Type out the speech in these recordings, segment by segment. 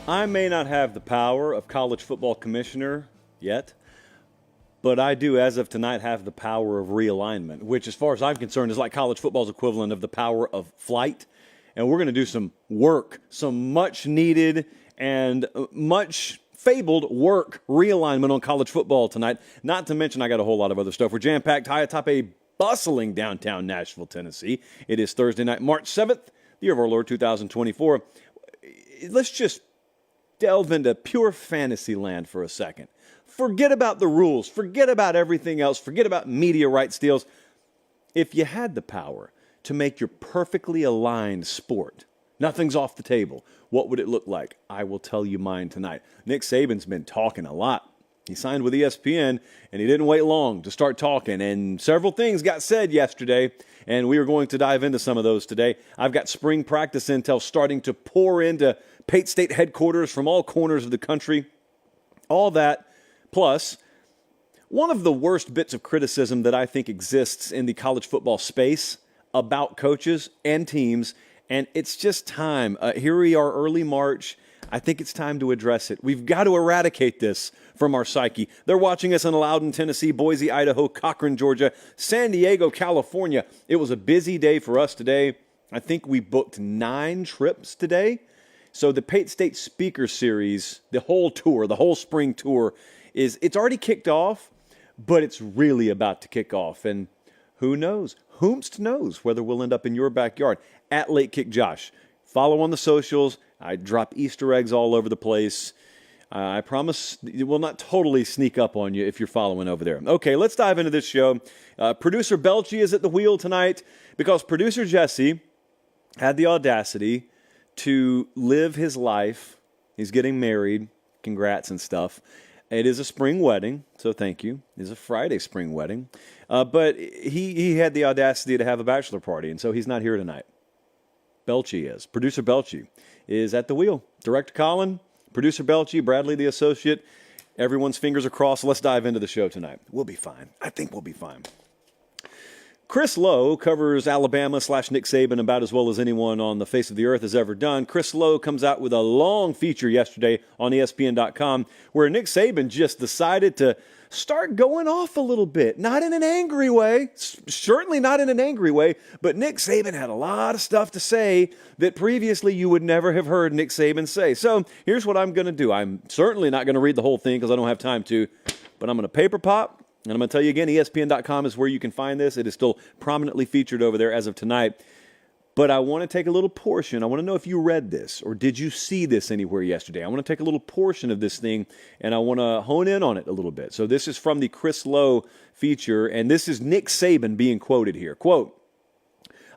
I may not have the power of college football commissioner yet, but I do, as of tonight, have the power of realignment, which, as far as I'm concerned, is like college football's equivalent of the power of flight. And we're going to do some work, some much-needed and much fabled work realignment on college football tonight. Not to mention, I got a whole lot of other stuff. We're jam-packed high atop a bustling downtown Nashville, Tennessee. It is Thursday night, March 7th, the year of our Lord 2024. Let's just delve into pure fantasy land for a second. Forget about the rules. Forget about everything else. Forget about media rights deals. If you had the power to make your perfectly aligned sport, nothing's off the table, what would it look like? I will tell you mine tonight. Nick Saban's been talking a lot. He signed with ESPN, and he didn't wait long to start talking. And several things got said yesterday, and we are going to dive into some of those today. I've got spring practice intel starting to pour into Pate State headquarters from all corners of the country. All that, plus one of the worst bits of criticism that I think exists in the college football space about coaches and teams, and it's just time. Here we are, early March. I think it's time to address it. We've got to eradicate this from our psyche. They're watching us in Loudon, Tennessee, Boise, Idaho, Cochran, Georgia, San Diego, California. It was a busy day for us today. I think we booked 9 trips today. So the Pate State Speaker Series, the whole tour, the whole spring tour, it's already kicked off, but it's really about to kick off. And who knows? Whomst knows whether we'll end up in your backyard. At Late Kick Josh. Follow on the socials. I drop Easter eggs all over the place. I promise it will not totally sneak up on you if you're following over there. Okay, let's dive into this show. Producer Belchie is at the wheel tonight because producer Jesse had the audacity to live his life. He's getting married. Congrats and stuff. It is a spring wedding, so thank you. It is a Friday spring wedding. But he had the audacity to have a bachelor party, and so he's not here tonight. Belchie is. Producer Belchie is at the wheel. Director Colin, producer Belchie, Bradley the associate. Everyone's fingers are crossed. Let's dive into the show tonight. We'll be fine. I think we'll be fine. Chris Lowe covers Alabama/Nick Saban about as well as anyone on the face of the earth has ever done. Chris Lowe comes out with a long feature yesterday on ESPN.com where Nick Saban just decided to start going off a little bit. Not in an angry way, certainly not in an angry way, but Nick Saban had a lot of stuff to say that previously you would never have heard Nick Saban say. So here's what I'm going to do. I'm certainly not going to read the whole thing because I don't have time to, but I'm going to paper pop. And I'm going to tell you again, ESPN.com is where you can find this. It is still prominently featured over there as of tonight. But I want to take a little portion. I want to know if you read this or did you see this anywhere yesterday. I want to take a little portion of this thing and I want to hone in on it a little bit. So this is from the Chris Lowe feature, and this is Nick Saban being quoted here. Quote,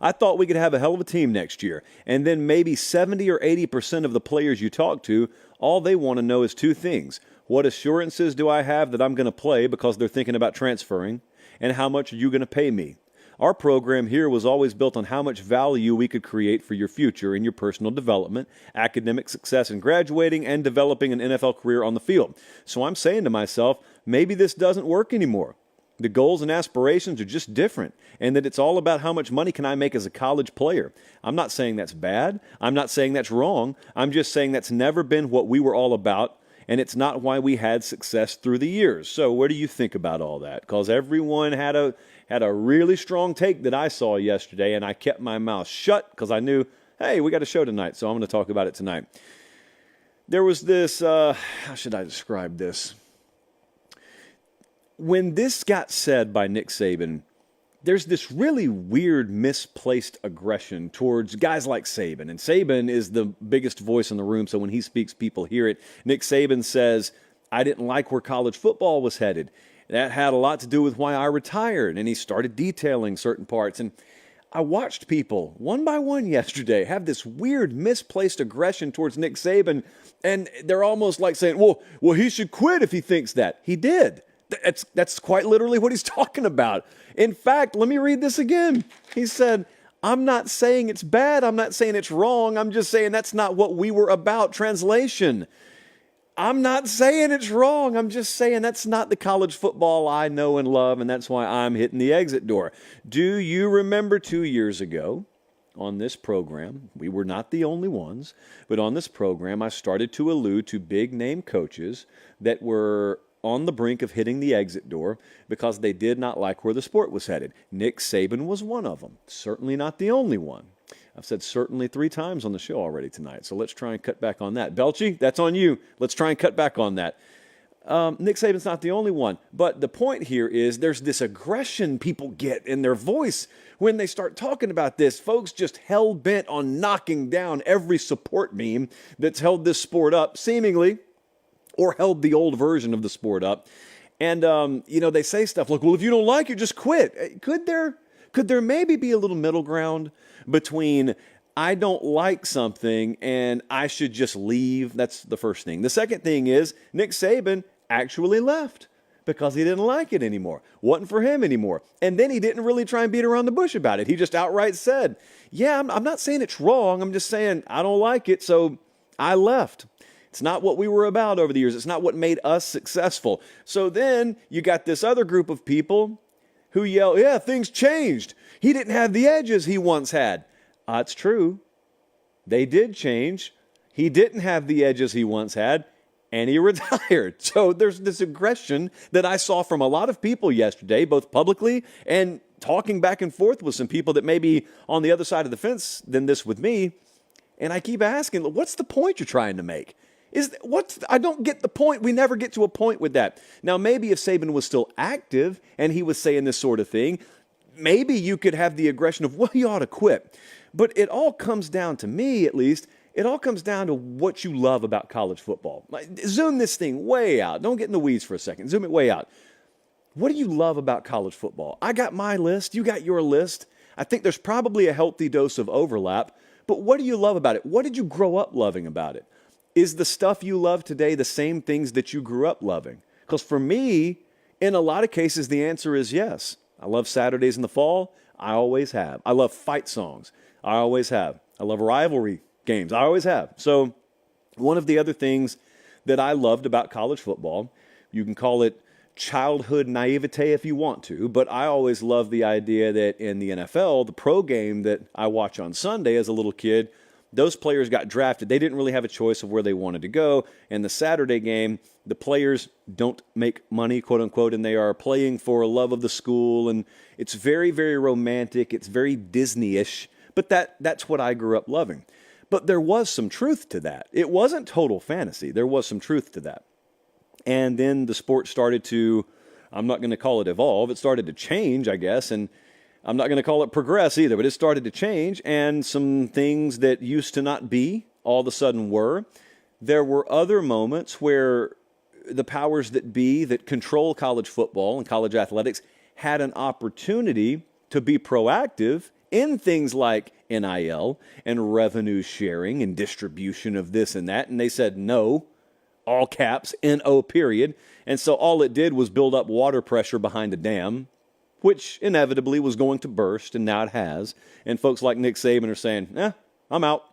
I thought we could have a hell of a team next year, and then maybe 70 or 80% of the players you talk to, all they want to know is 2 things. What assurances do I have that I'm going to play because they're thinking about transferring? And how much are you going to pay me? Our program here was always built on how much value we could create for your future in your personal development, academic success in graduating, and developing an NFL career on the field. So I'm saying to myself, maybe this doesn't work anymore. The goals and aspirations are just different, and that it's all about how much money can I make as a college player. I'm not saying that's bad. I'm not saying that's wrong. I'm just saying that's never been what we were all about, and it's not why we had success through the years. So what do you think about all that? Because everyone had a really strong take that I saw yesterday, and I kept my mouth shut because I knew, hey, we got a show tonight, so I'm going to talk about it tonight. There was this, how should I describe this? When this got said by Nick Saban, there's this really weird misplaced aggression towards guys like Saban. And Saban is the biggest voice in the room, so when he speaks, people hear it. Nick Saban says, I didn't like where college football was headed. That had a lot to do with why I retired. And he started detailing certain parts. And I watched people, one by one yesterday, have this weird misplaced aggression towards Nick Saban. And they're almost like saying, well, he should quit if he thinks that. He did. That's quite literally what he's talking about. In fact, let me read this again. He said, I'm not saying it's bad. I'm not saying it's wrong. I'm just saying that's not what we were about. Translation. I'm not saying it's wrong. I'm just saying that's not the college football I know and love, and that's why I'm hitting the exit door. Do you remember 2 years ago on this program, we were not the only ones, but on this program, I started to allude to big-name coaches that were on the brink of hitting the exit door because they did not like where the sport was headed. Nick Saban was one of them, certainly not the only one. I've said certainly 3 times on the show already tonight, so let's try and cut back on that. Belchie, that's on you. Let's try and cut back on that. Nick Saban's not the only one, but the point here is there's this aggression people get in their voice when they start talking about this. Folks just hell-bent on knocking down every support beam that's held this sport up, seemingly, or held the old version of the sport up. And, they say stuff like, well, if you don't like it, just quit. Could there maybe be a little middle ground between I don't like something and I should just leave? That's the first thing. The second thing is Nick Saban actually left because he didn't like it anymore. Wasn't for him anymore. And then he didn't really try and beat around the bush about it. He just outright said, yeah, I'm not saying it's wrong. I'm just saying I don't like it, so I left. It's not what we were about over the years. It's not what made us successful. So then you got this other group of people who yell, yeah, things changed. He didn't have the edges he once had. It's true. They did change. He didn't have the edges he once had, and he retired. So there's this aggression that I saw from a lot of people yesterday, both publicly and talking back and forth with some people that may be on the other side of the fence than this with me. And I keep asking, what's the point you're trying to make? I don't get the point. We never get to a point with that. Now, maybe if Saban was still active and he was saying this sort of thing, maybe you could have the aggression of, well, you ought to quit. But it all comes down, to me at least, it all comes down to what you love about college football. Zoom this thing way out. Don't get in the weeds for a second. Zoom it way out. What do you love about college football? I got my list. You got your list. I think there's probably a healthy dose of overlap. But what do you love about it? What did you grow up loving about it? Is the stuff you love today the same things that you grew up loving? Because for me, in a lot of cases, the answer is yes. I love Saturdays in the fall. I always have. I love fight songs. I always have. I love rivalry games. I always have. So one of the other things that I loved about college football, you can call it childhood naivete if you want to, but I always loved the idea that in the NFL, the pro game that I watch on Sunday as a little kid, those players got drafted. They didn't really have a choice of where they wanted to go. And the Saturday game, the players don't make money, quote unquote, and they are playing for a love of the school. And it's very, very romantic. It's very Disney-ish. But that's what I grew up loving. But there was some truth to that. It wasn't total fantasy. There was some truth to that. And then the sport started to, I'm not going to call it evolve. It started to change, I guess. And I'm not going to call it progress either, but it started to change, and some things that used to not be all of a sudden were. There were other moments where the powers that be that control college football and college athletics had an opportunity to be proactive in things like NIL and revenue sharing and distribution of this and that, and they said no, all caps, N-O period. And so all it did was build up water pressure behind a dam, which inevitably was going to burst, and now it has. And folks like Nick Saban are saying, I'm out.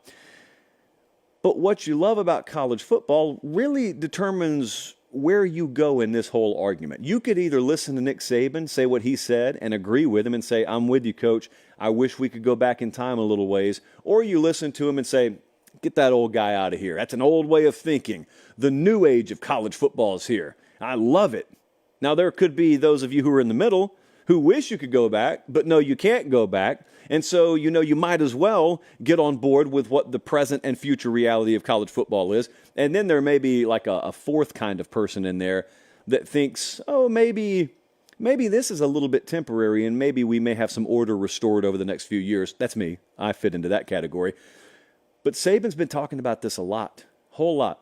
But what you love about college football really determines where you go in this whole argument. You could either listen to Nick Saban, say what he said, and agree with him and say, I'm with you, coach. I wish we could go back in time a little ways. Or you listen to him and say, get that old guy out of here. That's an old way of thinking. The new age of college football is here. I love it. Now, there could be those of you who are in the middle who wish you could go back, but no, you can't go back. And so, you might as well get on board with what the present and future reality of college football is. And then there may be like a fourth kind of person in there that thinks, oh, maybe this is a little bit temporary, and maybe we may have some order restored over the next few years. That's me. I fit into that category. But Saban's been talking about this a lot, whole lot.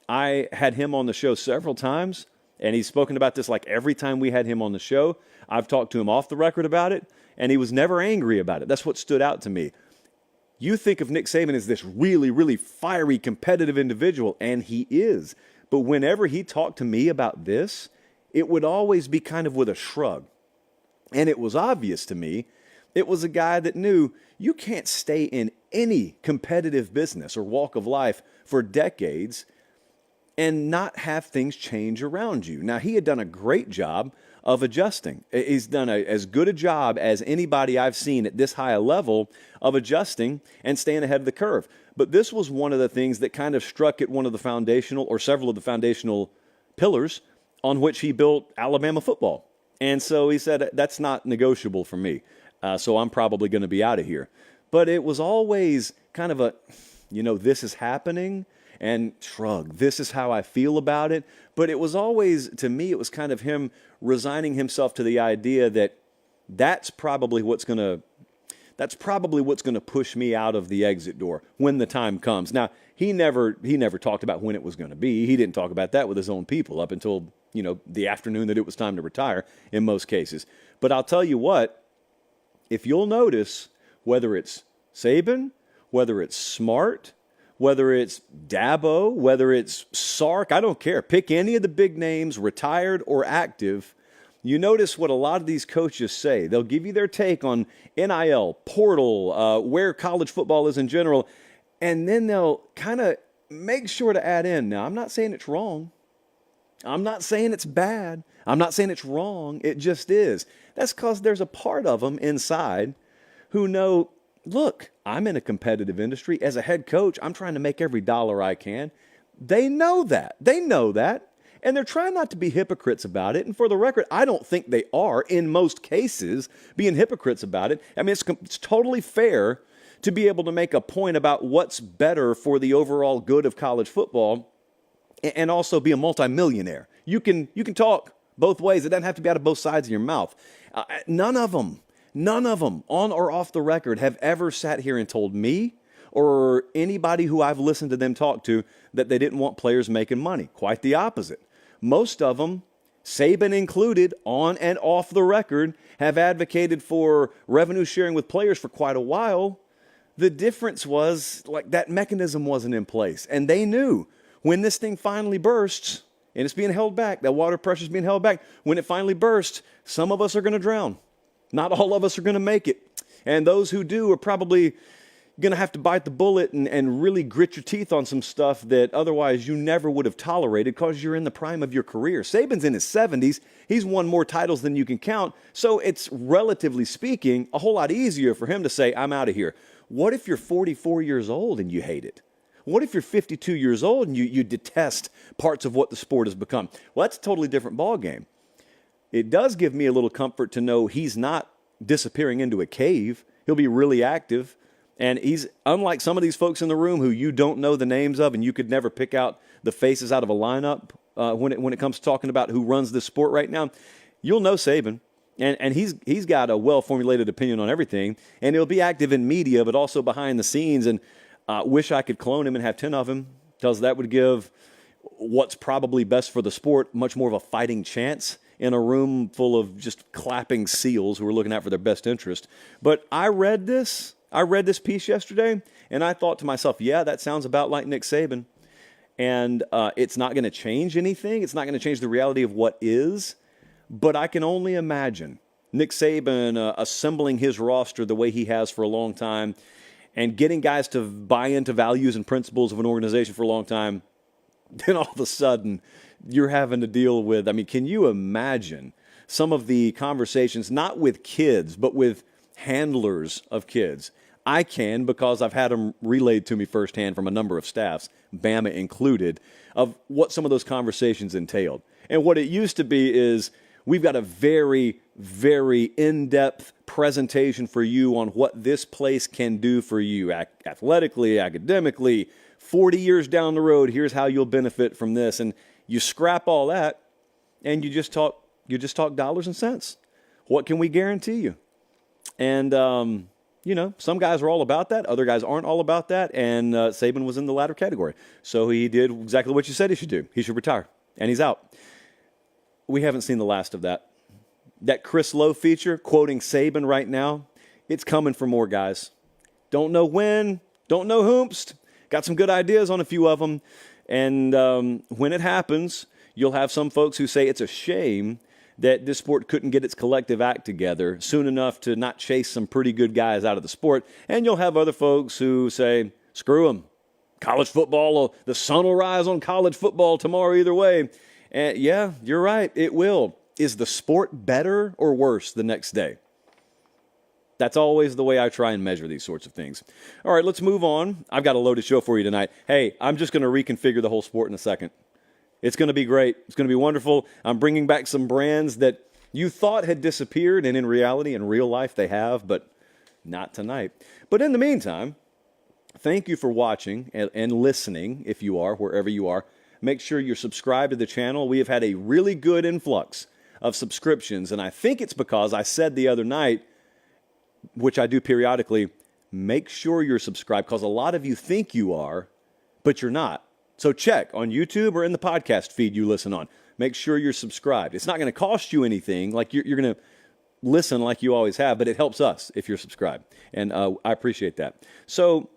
I had him on the show several times, and he's spoken about this like every time we had him on the show. I've talked to him off the record about it, and he was never angry about it. That's what stood out to me. You think of Nick Saban as this really, really fiery, competitive individual, and he is. But whenever he talked to me about this, it would always be kind of with a shrug. And it was obvious to me, it was a guy that knew you can't stay in any competitive business or walk of life for decades and not have things change around you. Now, he had done a great job of adjusting. He's done as good a job as anybody I've seen at this high a level of adjusting and staying ahead of the curve. But this was one of the things that kind of struck at one of the foundational, or several of the foundational pillars on which he built Alabama football. And so he said, that's not negotiable for me. So I'm probably going to be out of here. But it was always kind of a, this is happening, and shrug, this is how I feel about it. But it was always, to me, it was kind of him resigning himself to the idea that that's probably what's going to push me out of the exit door when the time comes. Now, he never talked about when it was going to be. He didn't talk about that with his own people up until, the afternoon that it was time to retire in most cases. But I'll tell you what, if you'll notice, whether it's Saban, whether it's Smart, whether it's Dabo, whether it's Sark, I don't care. Pick any of the big names, retired or active. You notice what a lot of these coaches say. They'll give you their take on NIL, portal, where college football is in general, and then they'll kind of make sure to add in. Now, I'm not saying it's wrong. I'm not saying it's bad. I'm not saying it's wrong. It just is. That's because there's a part of them inside who know, look, I'm in a competitive industry. As a head coach, I'm trying to make every dollar I can. They know that. And they're trying not to be hypocrites about it. And for the record, I don't think they are, in most cases, being hypocrites about it. I mean, it's totally fair to be able to make a point about what's better for the overall good of college football and also be a multimillionaire. You can talk both ways. It doesn't have to be out of both sides of your mouth. None of them, on or off the record, have ever sat here and told me or anybody who I've listened to them talk to that they didn't want players making money. Quite the opposite. Most of them, Saban included, on and off the record, have advocated for revenue sharing with players for quite a while. The difference was, that mechanism wasn't in place. And they knew when this thing finally bursts, and it's being held back, that water pressure is being held back, when it finally bursts, some of us are going to drown. Not all of us are going to make it. And those who do are probably going to have to bite the bullet and really grit your teeth on some stuff that otherwise you never would have tolerated because you're in the prime of your career. Saban's in his 70s. He's won more titles than you can count. So it's, relatively speaking, a whole lot easier for him to say, I'm out of here. What if you're 44 years old and you hate it? What if you're 52 years old and you detest parts of what the sport has become? Well, that's a totally different ballgame. It does give me a little comfort to know he's not disappearing into a cave. He'll be really active. And he's, unlike some of these folks in the room who you don't know the names of and you could never pick out the faces out of a lineup when it comes to talking about who runs this sport right now, you'll know Saban. And he's got a well-formulated opinion on everything. And he'll be active in media, but also behind the scenes. And wish I could clone him and have 10 of him, because that would give what's probably best for the sport much more of a fighting chance in a room full of just clapping seals who are looking out for their best interest. But I read this piece yesterday, and I thought to myself, yeah, that sounds about like Nick Saban. And it's not going to change anything. It's not going to change the reality of what is. But I can only imagine Nick Saban assembling his roster the way he has for a long time and getting guys to buy into values and principles of an organization for a long time. Then all of a sudden, you're having to deal with, can you imagine some of the conversations, not with kids, but with handlers of kids? I can, because I've had them relayed to me firsthand from a number of staffs, Bama included, of what some of those conversations entailed. And what it used to be is, we've got a very, very in-depth presentation for you on what this place can do for you athletically, academically. 40 years down the road, here's how you'll benefit from this. And you scrap all that, and you just talk dollars and cents. What can we guarantee you? And, some guys are all about that. Other guys aren't all about that. And Saban was in the latter category. So he did exactly what you said he should do. He should retire. And he's out. We haven't seen the last of that. That Chris Lowe feature, quoting Saban right now, it's coming for more guys. Don't know when, don't know whomst. Got some good ideas on a few of them. And when it happens, you'll have some folks who say it's a shame that this sport couldn't get its collective act together soon enough to not chase some pretty good guys out of the sport. And you'll have other folks who say, screw them. College football, the sun will rise on college football tomorrow either way. And yeah, you're right, it will. is the sport better or worse the next day? That's always the way I try and measure these sorts of things. All right, let's move on. I've got a loaded show for you tonight. Hey, I'm just going to reconfigure the whole sport in a second. It's going to be great. It's going to be wonderful. I'm bringing back some brands that you thought had disappeared, and in reality, in real life, they have, but not tonight. But in the meantime, thank you for watching and listening, if you are, wherever you are. Make sure you're subscribed to the channel. We have had a really good influx of subscriptions, and I think it's because I said the other night, which I do periodically, make sure you're subscribed, because a lot of you think you are, but you're not. So check on YouTube or in the podcast feed you listen on. Make sure you're subscribed. It's not going to cost you anything. Like you're going to listen like you always have, but it helps us if you're subscribed. And I appreciate that. So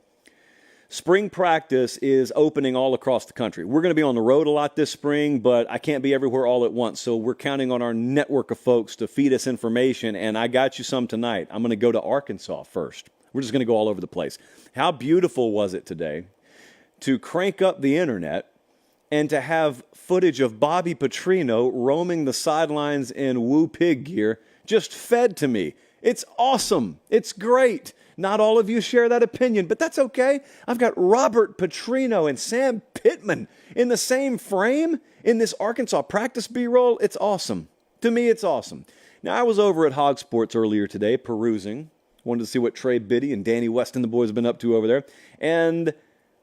spring practice is opening all across the country. We're going to be on the road a lot this spring, but I can't be everywhere all at once. So we're counting on our network of folks to feed us information, and I got you some tonight. I'm going to go to Arkansas first. We're just going to go all over the place. How beautiful was it today to crank up the internet and to have footage of Bobby Petrino roaming the sidelines in Woo Pig gear just fed to me. It's awesome. It's great. Not all of you share that opinion, but that's okay. I've got Robert Petrino and Sam Pittman in the same frame in this Arkansas practice B-roll. It's awesome. To me, it's awesome. Now, I was over at Hog Sports earlier today, perusing. Wanted to see what Trey Biddy and Danny West and the boys have been up to over there. And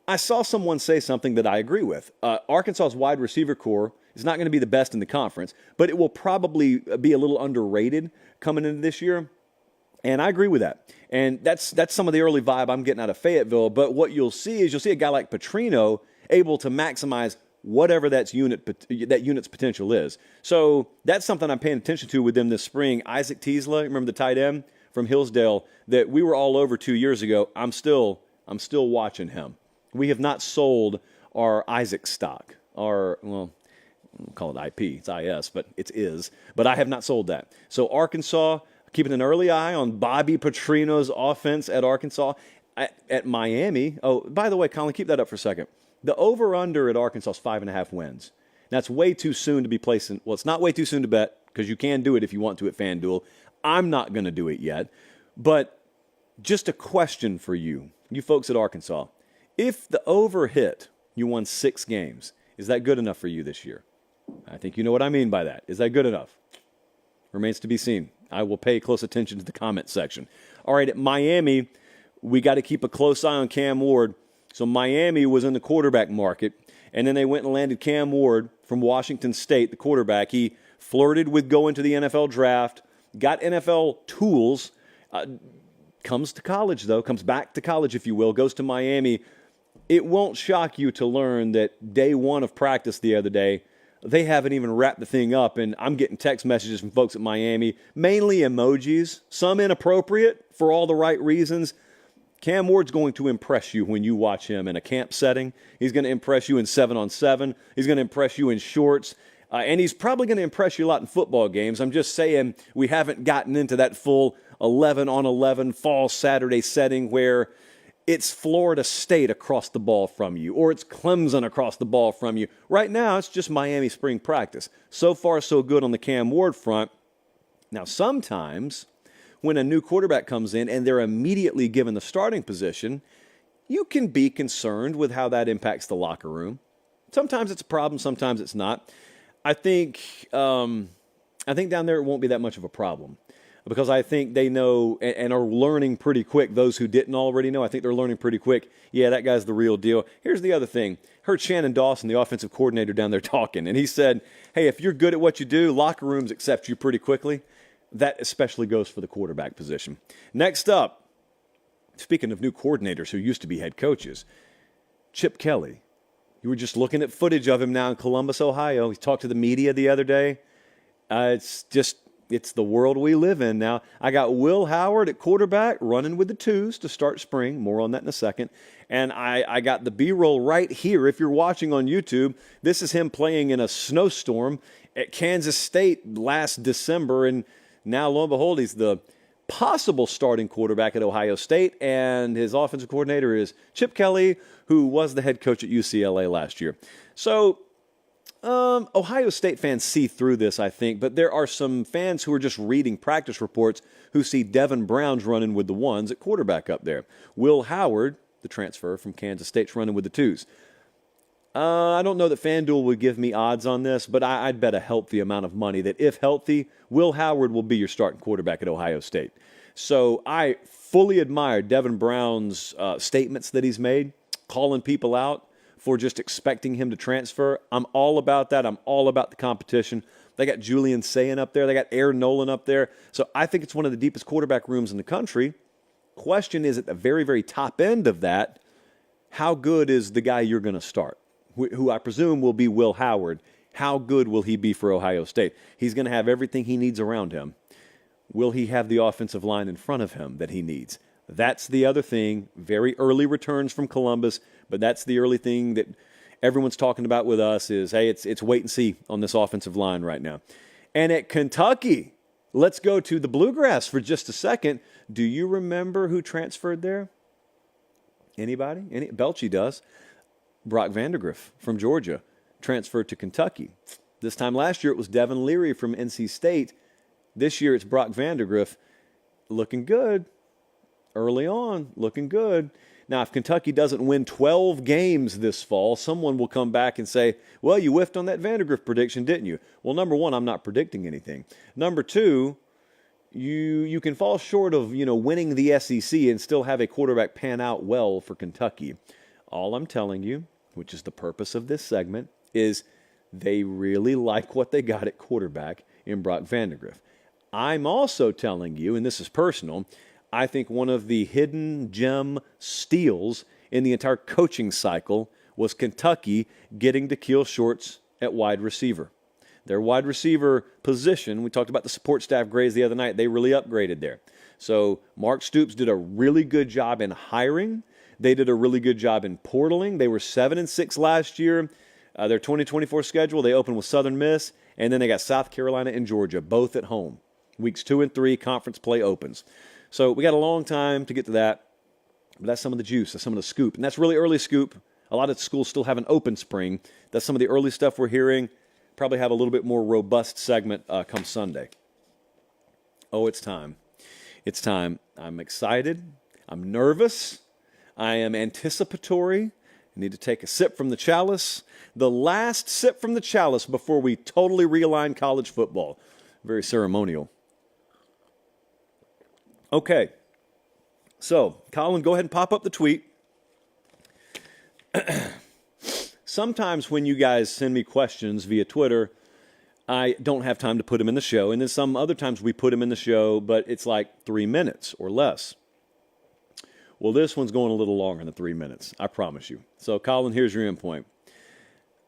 I saw someone say something that I agree with. Arkansas's wide receiver core is not going to be the best in the conference, but it will probably be a little underrated coming into this year. And I agree with that. And that's some of the early vibe I'm getting out of Fayetteville. But what you'll see is you'll see a guy like Petrino able to maximize whatever that unit's potential is. So that's something I'm paying attention to with them this spring. Isaac Teasla, remember the tight end from Hillsdale that we were all over 2 years ago? I'm still watching him. We have not sold our Isaac stock, we'll call it IP. It's IS, but it's is. But I have not sold that. So Arkansas, keeping an early eye on Bobby Petrino's offense at Arkansas. At Miami, oh, by the way, Colin, keep that up for a second. The over-under at Arkansas is 5.5 wins. That's way too soon to be placing. Well, it's not way too soon to bet, because you can do it if you want to at FanDuel. I'm not going to do it yet. But just a question for you folks at Arkansas. If the over hit, you won 6 games. Is that good enough for you this year? I think you know what I mean by that. Is that good enough? Remains to be seen. I will pay close attention to the comment section. All right, at Miami, we got to keep a close eye on Cam Ward. So Miami was in the quarterback market, and then they went and landed Cam Ward from Washington State, the quarterback. He flirted with going to the NFL draft, got NFL tools, comes to college, though, comes back to college, if you will, goes to Miami. It won't shock you to learn that day one of practice the other day, they haven't even wrapped the thing up, and I'm getting text messages from folks at Miami, mainly emojis, some inappropriate for all the right reasons. Cam Ward's going to impress you when you watch him in a camp setting. He's going to impress you in 7-on-7. He's going to impress you in shorts. And he's probably going to impress you a lot in football games. I'm just saying we haven't gotten into that full 11-on-11 fall Saturday setting where it's Florida State across the ball from you, or it's Clemson across the ball from you. Right now, it's just Miami spring practice. So far, so good on the Cam Ward front. Now, sometimes when a new quarterback comes in and they're immediately given the starting position, you can be concerned with how that impacts the locker room. Sometimes it's a problem, sometimes it's not. I think down there it won't be that much of a problem, because I think they know and are learning pretty quick. Those who didn't already know, I think they're learning pretty quick. Yeah, that guy's the real deal. Here's the other thing. Heard Shannon Dawson, the offensive coordinator, down there talking, and he said, hey, if you're good at what you do, locker rooms accept you pretty quickly. That especially goes for the quarterback position. Next up, speaking of new coordinators who used to be head coaches, Chip Kelly. You were just looking at footage of him now in Columbus, Ohio. He talked to the media the other day. It's the world we live in now. I got Will Howard at quarterback running with the twos to start spring. More on that in a second. And I got the B-roll right here. If you're watching on YouTube, this is him playing in a snowstorm at Kansas State last December. And now, lo and behold, he's the possible starting quarterback at Ohio State. And his offensive coordinator is Chip Kelly, who was the head coach at UCLA last year. So Ohio State fans see through this, I think, but there are some fans who are just reading practice reports who see Devin Brown's running with the ones at quarterback up there. Will Howard, the transfer from Kansas State's running with the twos. I don't know that FanDuel would give me odds on this, but I'd bet a healthy amount of money that if healthy, Will Howard will be your starting quarterback at Ohio State. So I fully admire Devin Brown's statements that he's made, calling people out for just expecting him to transfer. I'm all about that. I'm all about the competition. They got Julian Sayin up there. They got Aaron Nolan up there. So I think it's one of the deepest quarterback rooms in the country. Question is, at the very, very top end of that, how good is the guy you're going to start, who I presume will be Will Howard? How good will he be for Ohio State? He's going to have everything he needs around him. Will he have the offensive line in front of him that he needs? That's the other thing. Very early returns from Columbus, but that's the early thing that everyone's talking about with us is, hey, it's wait and see on this offensive line right now. And at Kentucky, let's go to the Bluegrass for just a second. Do you remember who transferred there? Anybody? Belchie does. Brock Vandagriff from Georgia transferred to Kentucky. This time last year, it was Devin Leary from NC State. This year, it's Brock Vandagriff. Looking good. Early on, looking good. Now, if Kentucky doesn't win 12 games this fall, someone will come back and say, well, you whiffed on that Vandagriff prediction, didn't you? Well, number one, I'm not predicting anything. Number two, you can fall short of, winning the SEC and still have a quarterback pan out well for Kentucky. All I'm telling you, which is the purpose of this segment, is they really like what they got at quarterback in Brock Vandagriff. I'm also telling you, and this is personal, I think one of the hidden gem steals in the entire coaching cycle was Kentucky getting Da'Keil Shorts at wide receiver. Their wide receiver position, we talked about the support staff grades the other night, they really upgraded there. So Mark Stoops did a really good job in hiring. They did a really good job in portaling. They were 7-6 last year. Their 2024 schedule, they opened with Southern Miss, and then they got South Carolina and Georgia, both at home. Weeks 2 and 3, conference play opens. So we got a long time to get to that, but that's some of the juice, that's some of the scoop. And that's really early scoop. A lot of schools still have an open spring. That's some of the early stuff we're hearing. Probably have a little bit more robust segment come Sunday. Oh, it's time. It's time. I'm excited. I'm nervous. I am anticipatory. I need to take a sip from the chalice. The last sip from the chalice before we totally realign college football. Very ceremonial. Okay, so Colin, go ahead and pop up the tweet. Sometimes when you guys send me questions via Twitter, I don't have time to put them in the show. And then some other times we put them in the show, but it's like 3 minutes or less. Well, this one's going a little longer than 3 minutes, I promise you. So Colin, here's your endpoint.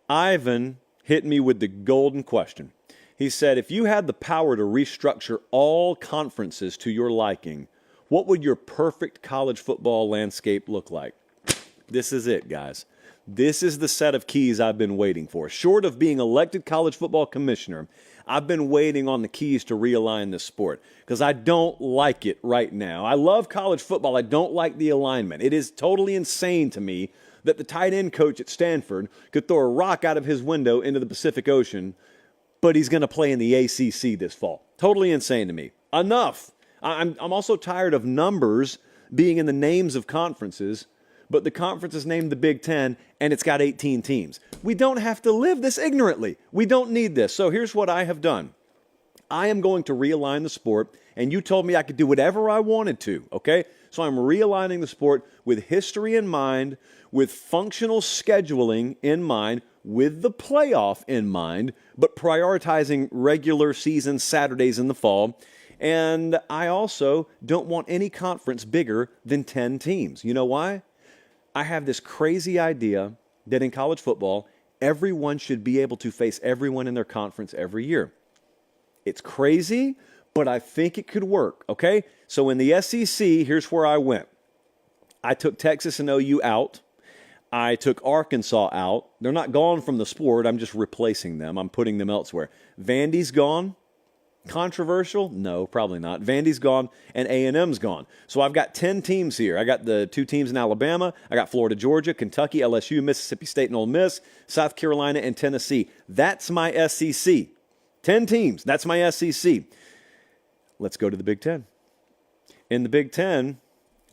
Ivan hit me with the golden question. He said, if you had the power to restructure all conferences to your liking, what would your perfect college football landscape look like? This is it, guys. This is the set of keys I've been waiting for. Short of being elected college football commissioner, I've been waiting on the keys to realign this sport because I don't like it right now. I love college football. I don't like the alignment. It is totally insane to me that the tight end coach at Stanford could throw a rock out of his window into the Pacific Ocean, but he's going to play in the ACC this fall. Totally insane to me. Enough. I'm also tired of numbers being in the names of conferences, but the conference is named the Big Ten, and it's got 18 teams. We don't have to live this ignorantly. We don't need this. So here's what I have done. I am going to realign the sport, and you told me I could do whatever I wanted to, okay? So I'm realigning the sport with history in mind, with functional scheduling in mind, with the playoff in mind, but prioritizing regular season Saturdays in the fall. And I also don't want any conference bigger than 10 teams. You know why? I have this crazy idea that in college football, everyone should be able to face everyone in their conference every year. It's crazy, but I think it could work, okay? So in the SEC, here's where I went. I took Texas and OU out. I took Arkansas out. They're not gone from the sport. I'm just replacing them. I'm putting them elsewhere. Vandy's gone. Controversial? No, probably not. Vandy's gone and A&M's gone. So I've got 10 teams here. I got the 2 teams in Alabama. I got Florida, Georgia, Kentucky, LSU, Mississippi State and Ole Miss, South Carolina, and Tennessee. That's my SEC. 10 teams. That's my SEC. Let's go to the Big Ten. In the Big Ten,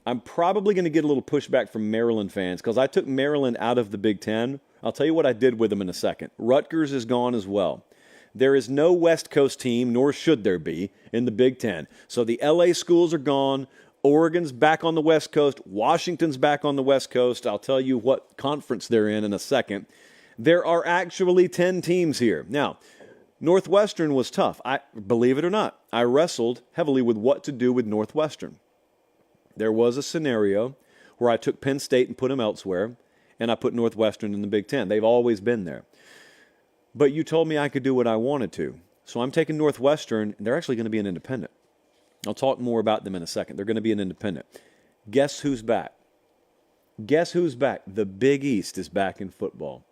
I'm probably going to get a little pushback from Maryland fans because I took Maryland out of the Big Ten. I'll tell you what I did with them in a second. Rutgers is gone as well. There is no West Coast team, nor should there be, in the Big Ten. So the LA schools are gone. Oregon's back on the West Coast. Washington's back on the West Coast. I'll tell you what conference they're in a second. There are actually 10 teams here. Now, Northwestern was tough. Believe it or not, I wrestled heavily with what to do with Northwestern. There was a scenario where I took Penn State and put them elsewhere, and I put Northwestern in the Big Ten. They've always been there. But you told me I could do what I wanted to. So I'm taking Northwestern, and they're actually going to be an independent. I'll talk more about them in a second. They're going to be an independent. Guess who's back? Guess who's back? The Big East is back in football.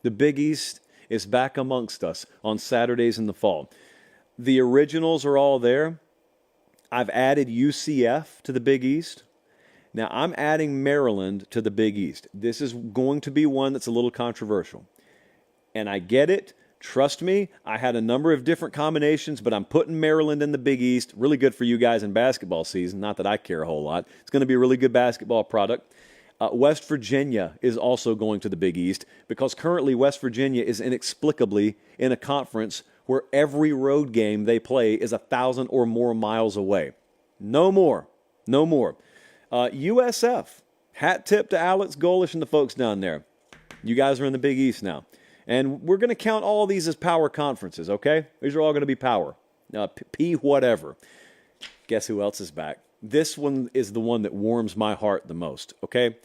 The Big East is back amongst us on Saturdays in the fall. The originals are all there. I've added UCF to the Big East. Now, I'm adding Maryland to the Big East. This is going to be one that's a little controversial. And I get it. Trust me, I had a number of different combinations, but I'm putting Maryland in the Big East. Really good for you guys in basketball season. Not that I care a whole lot. It's going to be a really good basketball product. West Virginia is also going to the Big East because currently West Virginia is inexplicably in a conference where every road game they play is 1,000 or more miles away. No more. No more. USF. Hat tip to Alex Golish and the folks down there. You guys are in the Big East now. And we're going to count all of these as power conferences, okay? These are all going to be power. P whatever. Guess who else is back? This one is the one that warms my heart the most, okay?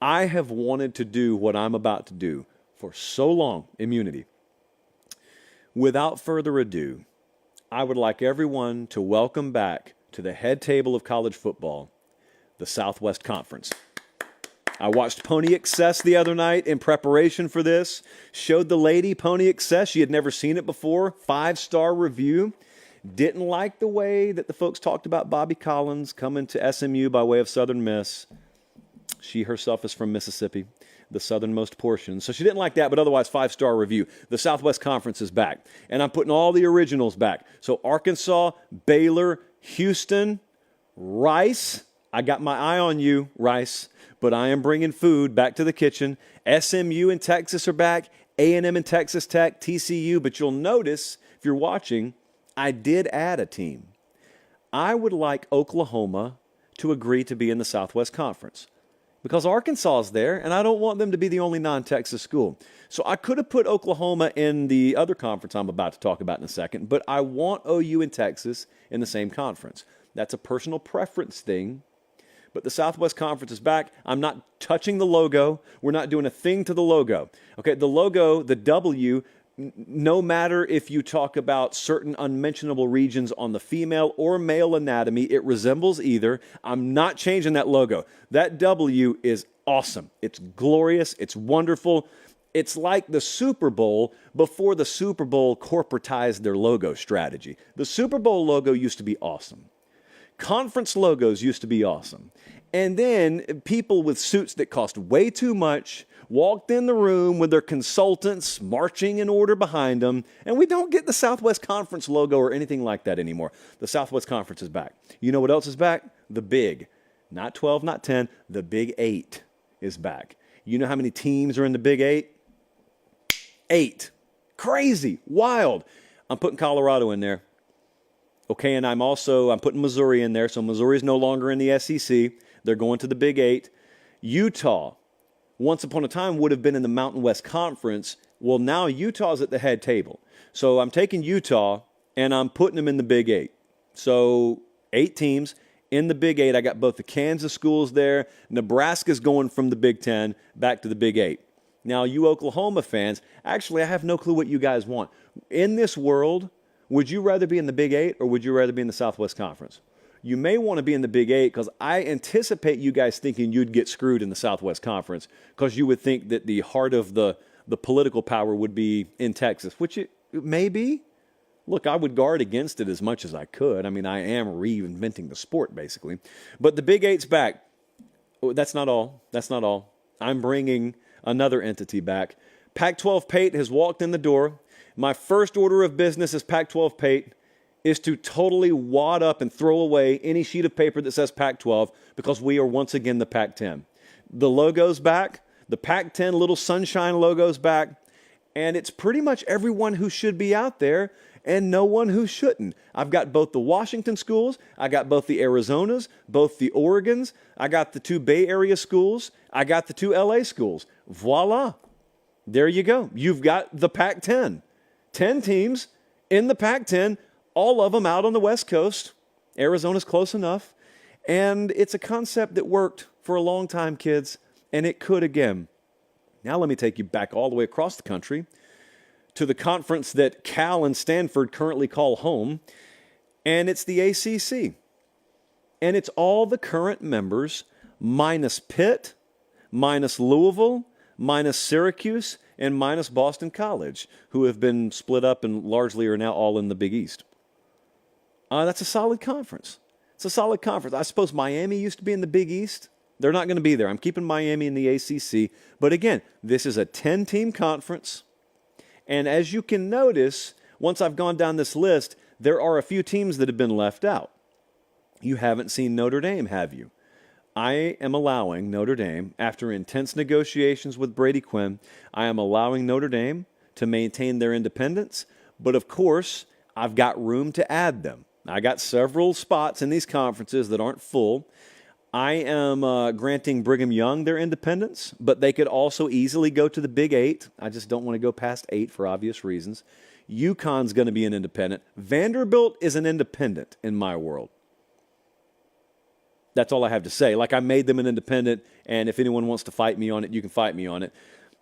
I have wanted to do what I'm about to do for so long, immunity. Without further ado, I would like everyone to welcome back to the head table of college football, the Southwest Conference. I watched Pony Excess the other night in preparation for this. Showed the lady Pony Excess. She had never seen it before. 5-star review. Didn't like the way that the folks talked about Bobby Collins coming to SMU by way of Southern Miss. She herself is from Mississippi, the southernmost portion. So she didn't like that, but otherwise 5-star review. The Southwest Conference is back. And I'm putting all the originals back. So Arkansas, Baylor, Houston, Rice. I got my eye on you, Rice. But I am bringing food back to the kitchen. SMU and Texas are back. A&M and Texas Tech, TCU. But you'll notice, if you're watching, I did add a team. I would like Oklahoma to agree to be in the Southwest Conference because Arkansas is there, and I don't want them to be the only non-Texas school. So I could have put Oklahoma in the other conference I'm about to talk about in a second, but I want OU and Texas in the same conference. That's a personal preference thing. But the Southwest Conference is back. I'm not touching the logo. We're not doing a thing to the logo. Okay, the logo, the W, no matter if you talk about certain unmentionable regions on the female or male anatomy, it resembles either. I'm not changing that logo. That W is awesome. It's glorious. It's wonderful. It's like the Super Bowl before the Super Bowl corporatized their logo strategy. The Super Bowl logo used to be awesome. Conference logos used to be awesome. And then people with suits that cost way too much walked in the room with their consultants marching in order behind them, and we don't get the Southwest Conference logo or anything like that anymore. The Southwest Conference is back. You know what else is back? The Big. Not 12, not 10. The Big 8 is back. You know how many teams are in the Big 8? 8. Crazy. Wild. I'm putting Colorado in there. Okay, and I'm putting Missouri in there, so Missouri is no longer in the SEC. They're going to the Big 8. Utah, once upon a time, would have been in the Mountain West Conference. Well, now Utah's at the head table. So I'm taking Utah, and I'm putting them in the Big 8. So 8 teams in the Big 8. I got both the Kansas schools there. Nebraska's going from the Big 10 back to the Big 8. Now, you Oklahoma fans, actually, I have no clue what you guys want. In this world, would you rather be in the Big 8 or would you rather be in the Southwest Conference? You may want to be in the Big 8 because I anticipate you guys thinking you'd get screwed in the Southwest Conference because you would think that the heart of the political power would be in Texas, which it may be. Look, I would guard against it as much as I could. I mean, I am reinventing the sport, basically. But the Big Eight's back. Oh, that's not all. That's not all. I'm bringing another entity back. Pac-12 Pate has walked in the door. My first order of business as Pac-12 Pate is to totally wad up and throw away any sheet of paper that says Pac-12 because we are once again the Pac-10. The logo's back. The Pac-10 little sunshine logo's back. And it's pretty much everyone who should be out there and no one who shouldn't. I've got both the Washington schools. I got both the Arizonas, both the Oregons. I got the 2 Bay Area schools. I got the 2 LA schools. Voila. There you go. You've got the Pac-10. 10 teams in the Pac-10, all of them out on the West Coast. Arizona's close enough. And it's a concept that worked for a long time, kids, and it could again. Now let me take you back all the way across the country to the conference that Cal and Stanford currently call home, and it's the ACC. And it's all the current members minus Pitt, minus Louisville, minus Syracuse, and minus Boston College, who have been split up and largely are now all in the Big East. That's a solid conference. It's a solid conference. I suppose Miami used to be in the Big East. They're not going to be there. I'm keeping Miami in the ACC. But again, this is a 10-team conference. And as you can notice, once I've gone down this list, there are a few teams that have been left out. You haven't seen Notre Dame, have you? I am allowing Notre Dame, after intense negotiations with Brady Quinn, I am allowing Notre Dame to maintain their independence. But of course, I've got room to add them. I got several spots in these conferences that aren't full. I am granting Brigham Young their independence, but they could also easily go to the Big Eight. I just don't want to go past 8 for obvious reasons. UConn's going to be an independent. Vanderbilt is an independent in my world. That's all I have to say. Like, I made them an independent, and if anyone wants to fight me on it, you can fight me on it.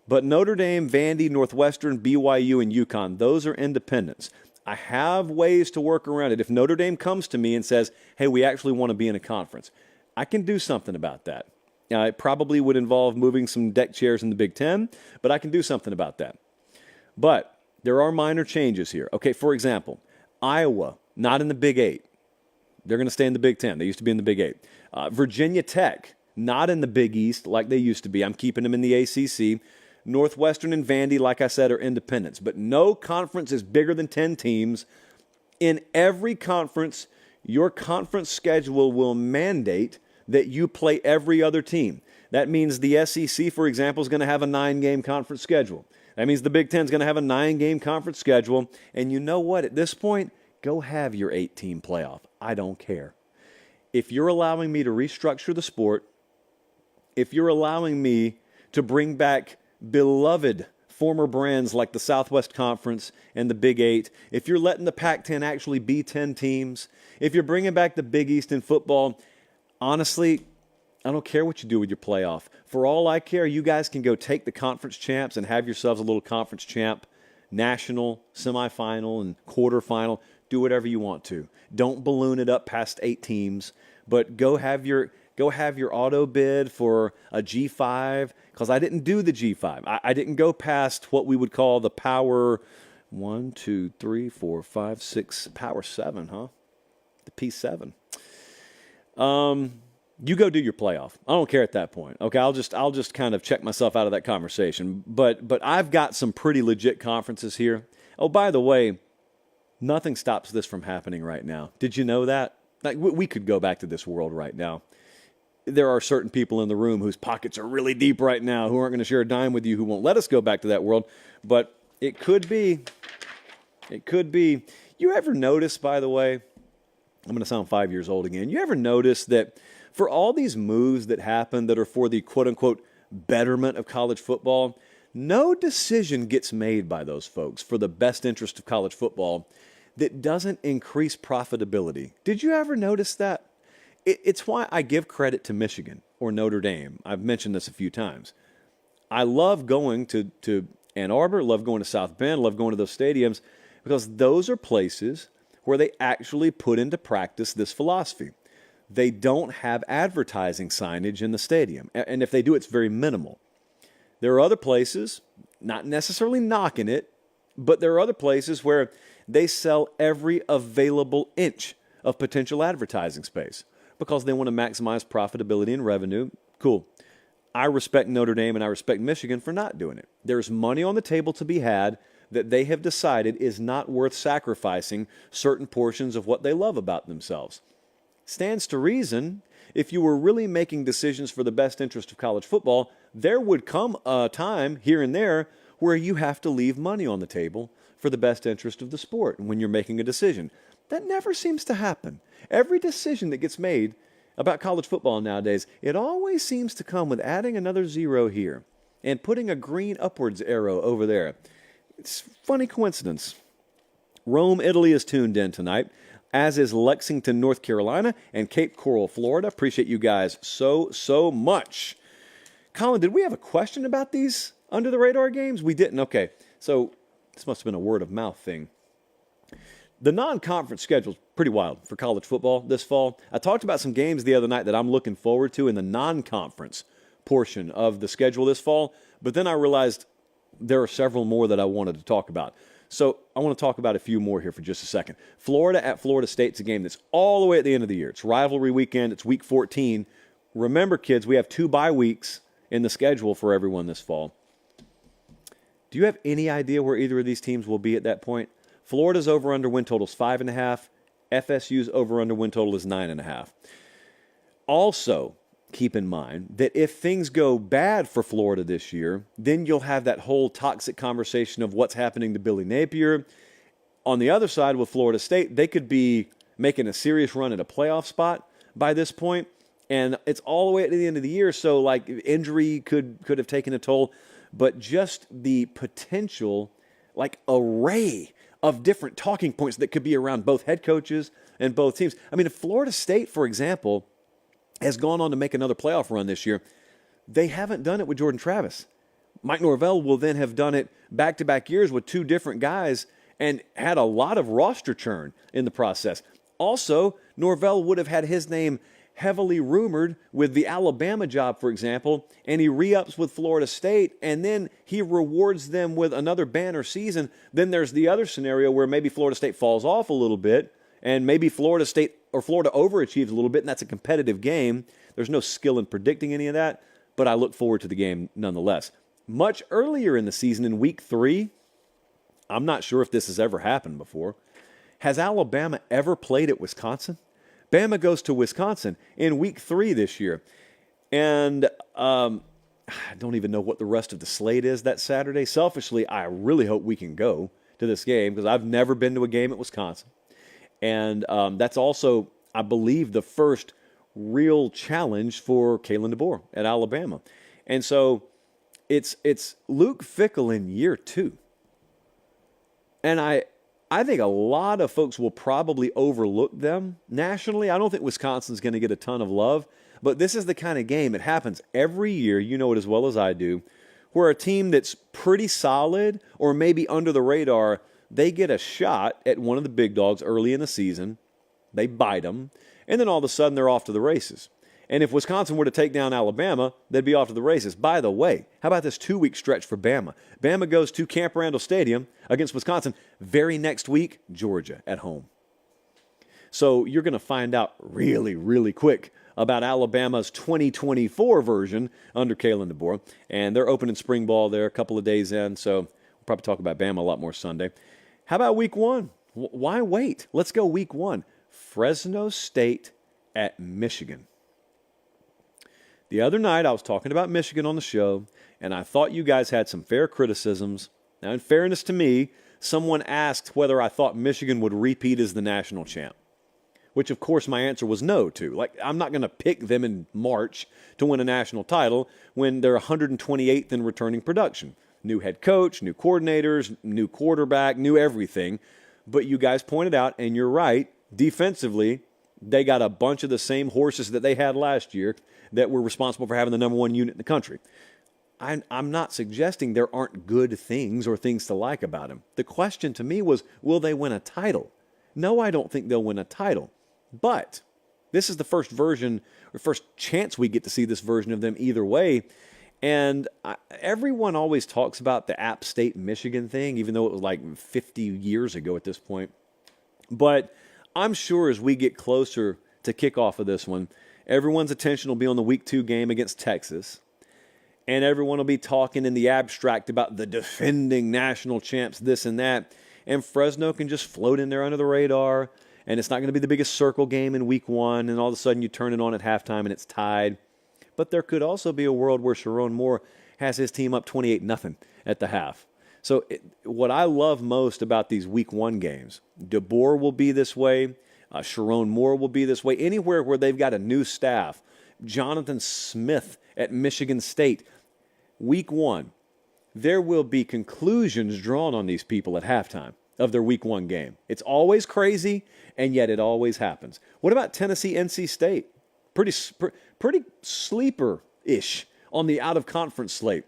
But Notre Dame, Vandy, Northwestern, BYU, and UConn, those are independents. I have ways to work around it. If Notre Dame comes to me and says, hey, we actually want to be in a conference, I can do something about that. It probably would involve moving some deck chairs in the Big Ten, but I can do something about that. But there are minor changes here. Okay, for example, Iowa, not in the Big Eight. They're going to stay in the Big Ten. They used to be in the Big Eight. Virginia Tech, not in the Big East like they used to be. I'm keeping them in the ACC. Northwestern and Vandy, like I said, are independents. But no conference is bigger than 10 teams. In every conference, your conference schedule will mandate that you play every other team. That means the SEC, for example, is going to have a 9-game conference schedule. That means the Big Ten is going to have a 9-game conference schedule. And you know what? At this point, go have your 8-team playoff. I don't care. If you're allowing me to restructure the sport, if you're allowing me to bring back beloved former brands like the Southwest Conference and the Big Eight, if you're letting the Pac-10 actually be 10 teams, if you're bringing back the Big East in football, honestly, I don't care what you do with your playoff. For all I care, you guys can go take the conference champs and have yourselves a little conference champ, national, semifinal, and quarterfinal. Do whatever you want to. Don't balloon it up past 8 teams, but go have your auto bid for a G5, because I didn't do the G5. I didn't go past what we would call the power 1, 2, 3, 4, 5, 6, power 7, huh? The P7. You go do your playoff. I don't care at that point. Okay, I'll just kind of check myself out of that conversation. But I've got some pretty legit conferences here. Oh, by the way, nothing stops this from happening right now. Did you know that? Like, we could go back to this world right now. There are certain people in the room whose pockets are really deep right now who aren't going to share a dime with you, who won't let us go back to that world. But it could be. It could be. You ever notice, by the way, I'm going to sound 5 years old again. You ever notice that for all these moves that happen that are for the quote-unquote betterment of college football, no decision gets made by those folks for the best interest of college football that doesn't increase profitability? Did you ever notice that? It's why I give credit to Michigan or Notre Dame. I've mentioned this a few times. I love going to Ann Arbor, love going to South Bend, love going to those stadiums, because those are places where they actually put into practice this philosophy. They don't have advertising signage in the stadium, and if they do, it's very minimal. There are other places, not necessarily knocking it, but there are other places where they sell every available inch of potential advertising space because they want to maximize profitability and revenue. Cool. I respect Notre Dame and I respect Michigan for not doing it. There's money on the table to be had that they have decided is not worth sacrificing certain portions of what they love about themselves. Stands to reason, if you were really making decisions for the best interest of college football, there would come a time here and there where you have to leave money on the table for the best interest of the sport when you're making a decision. That never seems to happen. Every decision that gets made about college football nowadays, it always seems to come with adding another zero here and putting a green upwards arrow over there. It's a funny coincidence. Rome, Italy is tuned in tonight, as is Lexington, North Carolina, and Cape Coral, Florida. Appreciate you guys so much. Colin, did we have a question about these under the radar games? We didn't. Okay, so this must have been a word of mouth thing. The non-conference schedule is pretty wild for college football this fall. I talked about some games the other night that I'm looking forward to in the non-conference portion of the schedule this fall, but then I realized there are several more that I wanted to talk about. So I want to talk about a few more here for just a second. Florida at Florida State's a game that's all the way at the end of the year. It's rivalry weekend. It's week 14. Remember, kids, we have 2 bye weeks in the schedule for everyone this fall. Do you have any idea where either of these teams will be at that point? Florida's over-under win total is 5.5. FSU's over-under win total is 9.5. Also, keep in mind that if things go bad for Florida this year, then you'll have that whole toxic conversation of what's happening to Billy Napier. On the other side with Florida State, they could be making a serious run at a playoff spot by this point, and it's all the way at the end of the year, so like injury could have taken a toll, but just the potential like array of different talking points that could be around both head coaches and both teams. I mean, if Florida State, for example, has gone on to make another playoff run this year, they haven't done it with Jordan Travis. Mike Norvell will then have done it back-to-back years with 2 different guys and had a lot of roster churn in the process. Also, Norvell would have had his name heavily rumored with the Alabama job, for example, and he re-ups with Florida State, and then he rewards them with another banner season. Then there's the other scenario where maybe Florida State falls off a little bit, and maybe Florida State or Florida overachieves a little bit, and that's a competitive game. There's no skill in predicting any of that, but I look forward to the game nonetheless. Much earlier in the season, in week 3, I'm not sure if this has ever happened before. Has Alabama ever played at Wisconsin? Bama goes to Wisconsin in week 3 this year. And I don't even know what the rest of the slate is that Saturday. Selfishly, I really hope we can go to this game because I've never been to a game at Wisconsin. And that's also, I believe, the first real challenge for Kalen DeBoer at Alabama. And so it's Luke Fickell in year 2. And I think a lot of folks will probably overlook them nationally. I don't think Wisconsin's going to get a ton of love, but this is the kind of game, it happens every year, you know it as well as I do, where a team that's pretty solid or maybe under the radar, they get a shot at one of the big dogs early in the season, they bite them, and then all of a sudden they're off to the races. And if Wisconsin were to take down Alabama, they'd be off to the races. By the way, how about this 2-week stretch for Bama? Bama goes to Camp Randall Stadium against Wisconsin. Very next week, Georgia at home. So you're going to find out really, really quick about Alabama's 2024 version under Kalen DeBoer. And they're opening spring ball there a couple of days in, so we'll probably talk about Bama a lot more Sunday. How about week 1? Why wait? Let's go week 1. Fresno State at Michigan. The other night, I was talking about Michigan on the show, and I thought you guys had some fair criticisms. Now, in fairness to me, someone asked whether I thought Michigan would repeat as the national champ, which, of course, my answer was no to. Like, I'm not going to pick them in March to win a national title when they're 128th in returning production. New head coach, new coordinators, new quarterback, new everything. But you guys pointed out, and you're right, defensively, they got a bunch of the same horses that they had last year that were responsible for having the number 1 unit in the country. I'm not suggesting there aren't good things or things to like about them. The question to me was, will they win a title? No, I don't think they'll win a title. But this is the first version, or first chance we get to see this version of them either way. And everyone always talks about the App State Michigan thing, even though it was like 50 years ago at this point. But I'm sure as we get closer to kickoff of this one, everyone's attention will be on the Week 2 game against Texas. And everyone will be talking in the abstract about the defending national champs, this and that. And Fresno can just float in there under the radar. And it's not going to be the biggest circle game in Week 1. And all of a sudden you turn it on at halftime and it's tied. But there could also be a world where Sharon Moore has his team up 28-0 at the half. So what I love most about these Week 1 games, DeBoer will be this way. Sharon Moore will be this way. Anywhere where they've got a new staff. Jonathan Smith at Michigan State. Week 1, there will be conclusions drawn on these people at halftime of their Week 1 game. It's always crazy, and yet it always happens. What about Tennessee, NC State? Pretty sleeper-ish on the out-of-conference slate.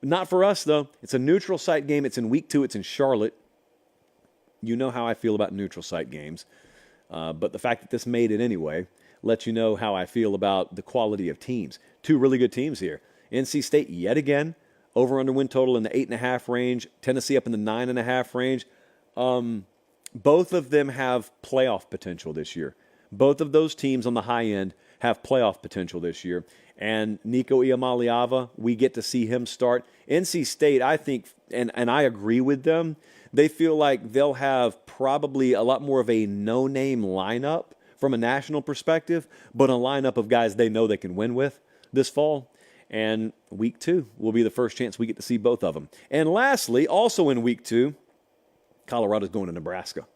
Not for us, though. It's a neutral site game. It's in Week 2. It's in Charlotte. You know how I feel about neutral site games. But the fact that this made it anyway lets you know how I feel about the quality of teams. Two really good teams here. NC State, yet again, over-under win total in the 8.5 range. Tennessee up in the 9.5 range. Both of them have playoff potential this year. Both of those teams on the high end have playoff potential this year. And Nico Iamaleava, we get to see him start. NC State, I think, and I agree with them, they feel like they'll have probably a lot more of a no-name lineup from a national perspective, but a lineup of guys they know they can win with this fall. And Week 2 will be the first chance we get to see both of them. And lastly, also in Week 2, Colorado's going to Nebraska.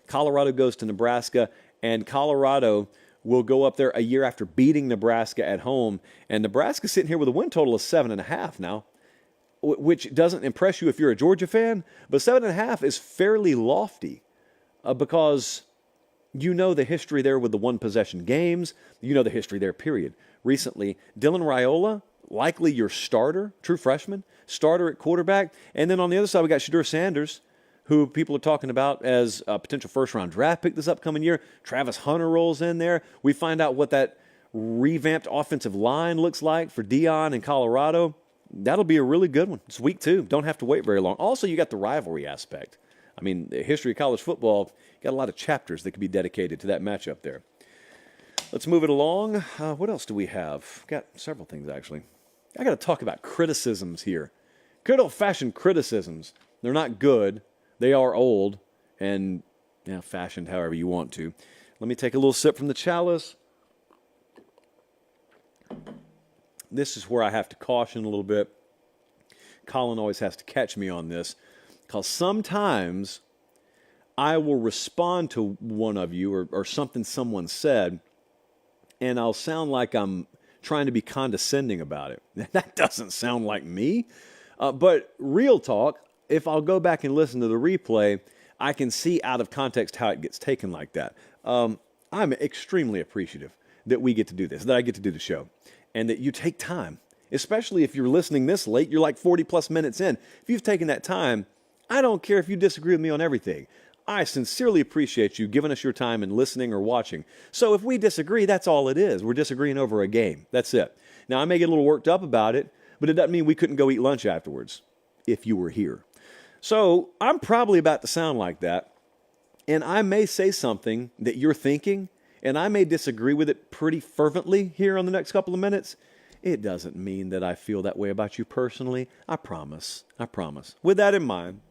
Colorado goes to Nebraska, and Colorado will go up there a year after beating Nebraska at home. And Nebraska's sitting here with a win total of 7.5 now, which doesn't impress you if you're a Georgia fan, but 7.5 is fairly lofty because you know the history there with the one-possession games. You know the history there, period. Recently, Dylan Raiola, likely your starter, true freshman, starter at quarterback. And then on the other side, we got Shadur Sanders, who people are talking about as a potential first-round draft pick this upcoming year. Travis Hunter rolls in there. We find out what that revamped offensive line looks like for Dion in Colorado. That'll be a really good one. It's Week 2. Don't have to wait very long. Also, you got the rivalry aspect. I mean, the history of college football, got a lot of chapters that could be dedicated to that matchup there. Let's move it along. What else do we have? Got several things, actually. I got to talk about criticisms here. Good old-fashioned criticisms. They're not good. They are old and fashioned however you want to. Let me take a little sip from the chalice. This is where I have to caution a little bit. Colin always has to catch me on this, because sometimes I will respond to one of you or something someone said, and I'll sound like I'm trying to be condescending about it. That doesn't sound like me. But real talk, if I'll go back and listen to the replay, I can see out of context how it gets taken like that. I'm extremely appreciative that we get to do this, that I get to do the show, and that you take time, especially if you're listening this late. You're like 40-plus minutes in. If you've taken that time, I don't care if you disagree with me on everything. I sincerely appreciate you giving us your time and listening or watching. So if we disagree, that's all it is. We're disagreeing over a game. That's it. Now, I may get a little worked up about it, but it doesn't mean we couldn't go eat lunch afterwards if you were here. So I'm probably about to sound like that, and I may say something that you're thinking, and I may disagree with it pretty fervently here on the next couple of minutes. It doesn't mean that I feel that way about you personally. I promise. I promise. With that in mind,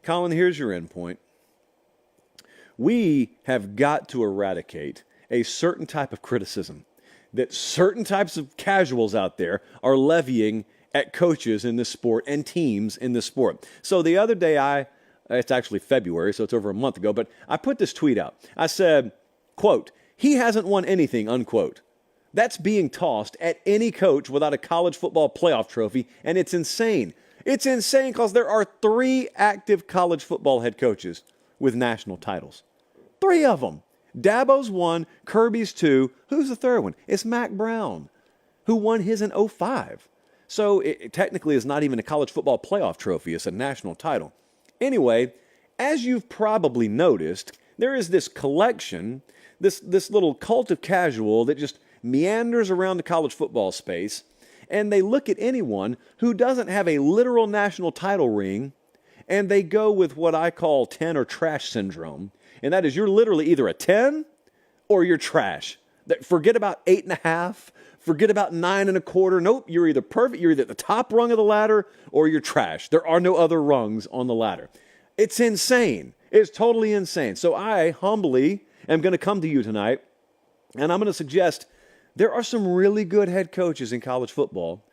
Colin, here's your end point. We have got to eradicate a certain type of criticism that certain types of casuals out there are levying at coaches in this sport and teams in this sport. So the other day, it's actually February, so it's over a month ago, but I put this tweet out. I said, quote, "He hasn't won anything," unquote. That's being tossed at any coach without a college football playoff trophy, and it's insane. It's insane because there are 3 active college football head coaches with national titles. 3 of them. Dabo's 1, Kirby's 2. Who's the third one? It's Mac Brown, who won his in 2005. So it technically is not even a college football playoff trophy. It's a national title. Anyway, as you've probably noticed, there is this collection, this little cult of casual that just meanders around the college football space, and they look at anyone who doesn't have a literal national title ring, and they go with what I call 10 or trash syndrome. And that is, you're literally either a 10 or you're trash. Forget about 8.5. Forget about 9.25. Nope, you're either perfect, you're either at the top rung of the ladder, or you're trash. There are no other rungs on the ladder. It's insane. It's totally insane. So I humbly am going to come to you tonight, and I'm going to suggest there are some really good head coaches in college football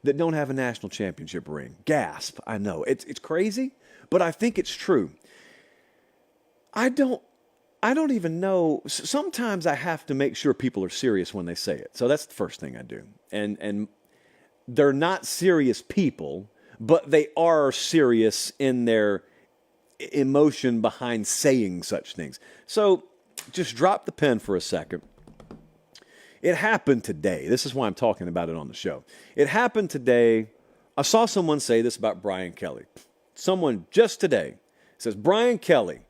that don't have a national championship ring. Gasp, I know. It's crazy, but I think it's true. I don't even know. Sometimes I have to make sure people are serious when they say it. So that's the first thing I do. And they're not serious people, but they are serious in their emotion behind saying such things. So just drop the pen for a second. It happened today. This is why I'm talking about it on the show. It happened today. I saw someone say this about Brian Kelly. Someone just today says, Brian Kelly,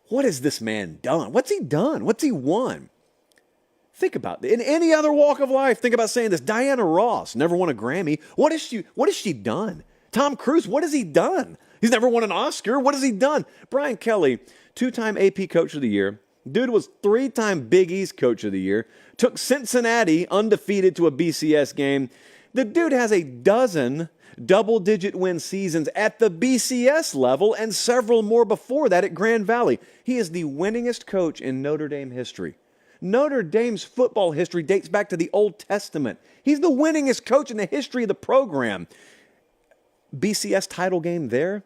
what has this man done? What's he done? What's he won? Think about it. In any other walk of life, think about saying this. Diana Ross never won a Grammy. What has she done? Tom Cruise, what has he done? He's never won an Oscar. What has he done? Brian Kelly, 2-time AP Coach of the Year. Dude was 3-time Big East Coach of the Year. Took Cincinnati undefeated to a BCS game. The dude has a dozen double-digit win seasons at the BCS level and several more before that at Grand Valley. He is the winningest coach in Notre Dame history. Notre Dame's football history dates back to the Old Testament. He's the winningest coach in the history of the program. BCS title game there.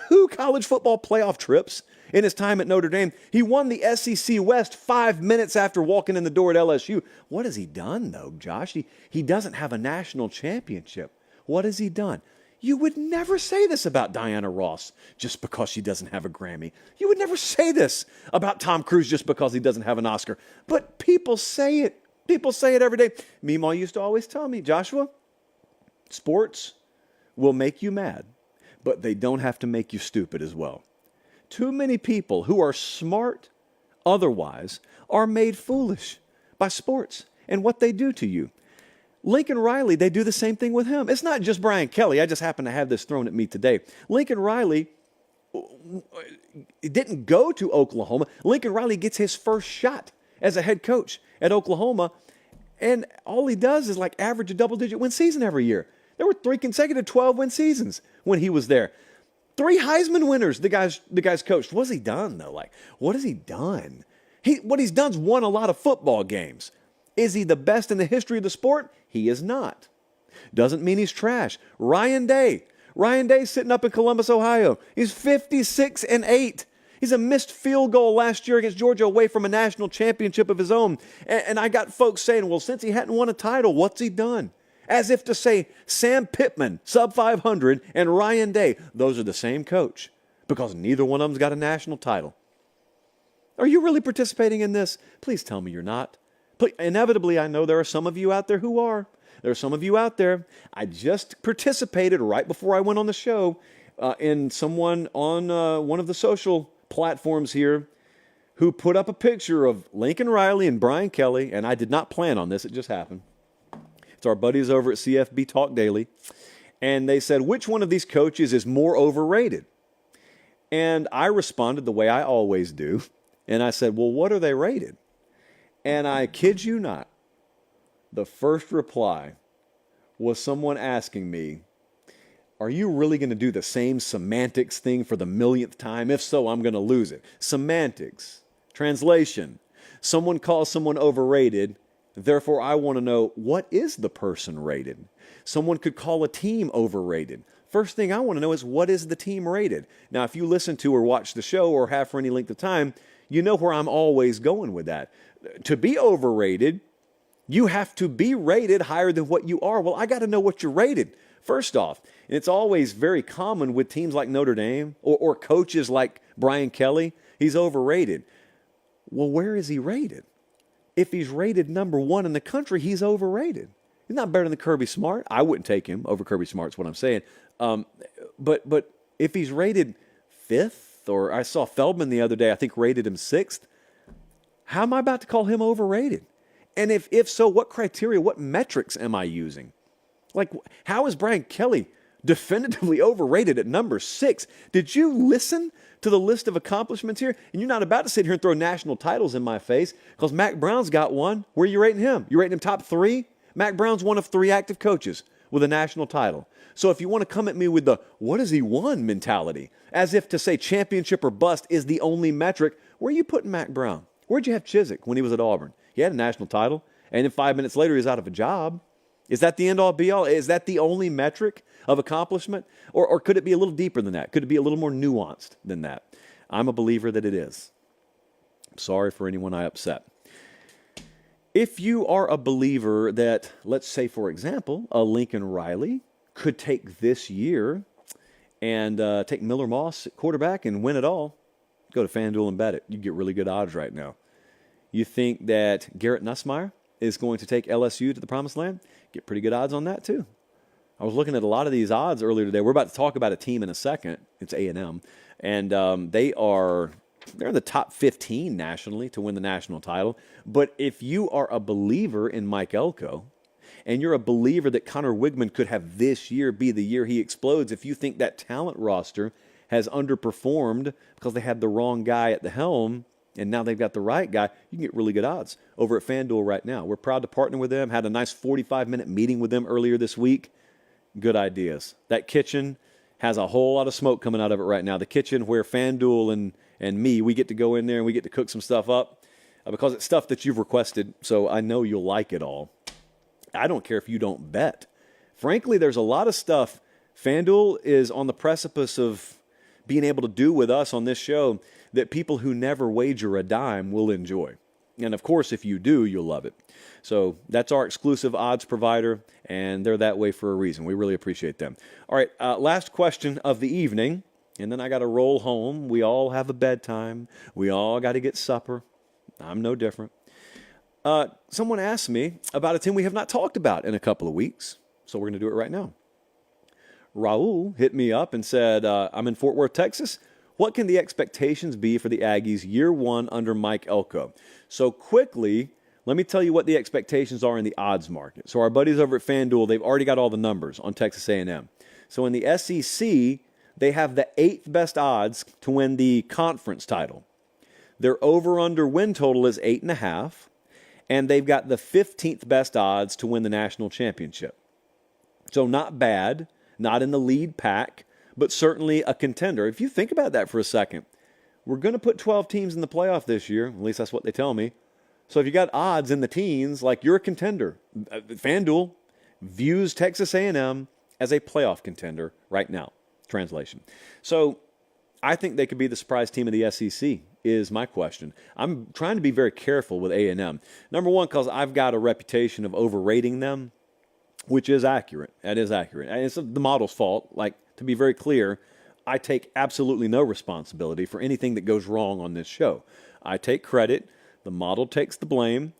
2 college football playoff trips in his time at Notre Dame. He won the SEC West 5 minutes after walking in the door at LSU. What has he done, though, Josh? He doesn't have a national championship. What has he done? You would never say this about Diana Ross just because she doesn't have a Grammy. You would never say this about Tom Cruise just because he doesn't have an Oscar. But people say it. People say it every day. Meemaw used to always tell me, Joshua, sports will make you mad, but they don't have to make you stupid as well. Too many people who are smart otherwise are made foolish by sports and what they do to you. Lincoln Riley, they do the same thing with him. It's not just Brian Kelly. I just happen to have this thrown at me today. Lincoln Riley didn't go to Oklahoma. Lincoln Riley gets his first shot as a head coach at Oklahoma, and all he does is like average a double-digit win season every year. There were 3 consecutive 12-win seasons when he was there. 3 Heisman winners the guy's coached. What's he done, though? Like, what has he done? What he's done's won a lot of football games. Is he the best in the history of the sport? He is not. Doesn't mean he's trash. Ryan Day. Ryan Day's sitting up in Columbus, Ohio. He's 56-8. He's a missed field goal last year against Georgia away from a national championship of his own. And I got folks saying, well, since he hadn't won a title, what's he done? As if to say Sam Pittman, sub 500, and Ryan Day, those are the same coach because neither one of them's got a national title. Are you really participating in this? Please tell me you're not. Inevitably, I know there are some of you out there who are. There are some of you out there. I just participated right before I went on the show in someone on one of the social platforms here who put up a picture of Lincoln Riley and Brian Kelly, and I did not plan on this. It just happened. It's our buddies over at CFB Talk Daily. And they said, which one of these coaches is more overrated? And I responded the way I always do. And I said, well, what are they rated? And I kid you not, the first reply was someone asking me, are you really going to do the same semantics thing for the millionth time? If so, I'm going to lose it. Semantics. Translation. Someone calls someone overrated. Therefore, I want to know, what is the person rated? Someone could call a team overrated. First thing I want to know is, what is the team rated? Now, if you listen to or watch the show or have for any length of time, you know where I'm always going with that. To be overrated, you have to be rated higher than what you are. Well, I got to know what you're rated, first off. And it's always very common with teams like Notre Dame or coaches like Brian Kelly. He's overrated. Well, where is he rated? If he's rated number 1 in the country, he's overrated. He's not better than Kirby Smart. I wouldn't take him over Kirby Smart is what I'm saying. But if he's rated 5th, or I saw Feldman the other day, I think rated him 6th, how am I about to call him overrated? And if so, what criteria, what metrics am I using? Like, how is Brian Kelly definitively overrated at number 6? Did you listen to the list of accomplishments here? And you're not about to sit here and throw national titles in my face because Mac Brown's got one. Where are you rating him? You rating him top 3? Mac Brown's one of 3 active coaches with a national title. So if you want to come at me with the what has he won mentality, as if to say championship or bust is the only metric, where are you putting Mac Brown? Where'd you have Chiswick when he was at Auburn? He had a national title, and then 5 minutes later he's out of a job. Is that the end-all, be-all? Is that the only metric of accomplishment? Or could it be a little deeper than that? Could it be a little more nuanced than that? I'm a believer that it is. I'm sorry for anyone I upset. If you are a believer that, let's say, for example, a Lincoln Riley could take this year and take Miller Moss at quarterback and win it all, go to FanDuel and bet it. You get really good odds right now. You think that Garrett Nussmeier is going to take LSU to the promised land? Get pretty good odds on that too. I was looking at a lot of these odds earlier today. We're about to talk about a team in a second. It's A&M. And they're in the top 15 nationally to win the national title. But if you are a believer in Mike Elko, and you're a believer that Connor Wigman could have this year be the year he explodes, if you think that talent roster has underperformed because they had the wrong guy at the helm, and now they've got the right guy, you can get really good odds over at FanDuel right now. We're proud to partner with them. Had a nice 45-minute meeting with them earlier this week. Good ideas. That kitchen has a whole lot of smoke coming out of it right now. The kitchen where FanDuel and me, we get to go in there and we get to cook some stuff up because it's stuff that you've requested, so I know you'll like it all. I don't care if you don't bet. Frankly, there's a lot of stuff FanDuel is on the precipice of being able to do with us on this show that people who never wager a dime will enjoy. And of course, if you do, you'll love it. So that's our exclusive odds provider, and they're that way for a reason. We really appreciate them. All right, last question of the evening, and then I got to roll home. We all have a bedtime. We all got to get supper. I'm no different. Someone asked me about a team we have not talked about in a couple of weeks, so we're going to do it right now. Raul hit me up and said, I'm in Fort Worth, Texas. What can the expectations be for the Aggies year one under Mike Elko? So quickly, let me tell you what the expectations are in the odds market. So our buddies over at FanDuel, they've already got all the numbers on Texas A&M. So in the SEC, they have the 8th best odds to win the conference title. Their over-under win total is 8.5, and they've got the 15th best odds to win the national championship. So not bad, not in the lead pack, but certainly a contender. If you think about that for a second, we're going to put 12 teams in the playoff this year. At least that's what they tell me. So if you got odds in the teens, like you're a contender. FanDuel views Texas A&M as a playoff contender right now. Translation. So I think they could be the surprise team of the SEC is my question. I'm trying to be very careful with A&M. Number one, because I've got a reputation of overrating them, which is accurate. That is accurate. And it's the model's fault. Like, to be very clear, I take absolutely no responsibility for anything that goes wrong on this show. I take credit. The model takes the blame.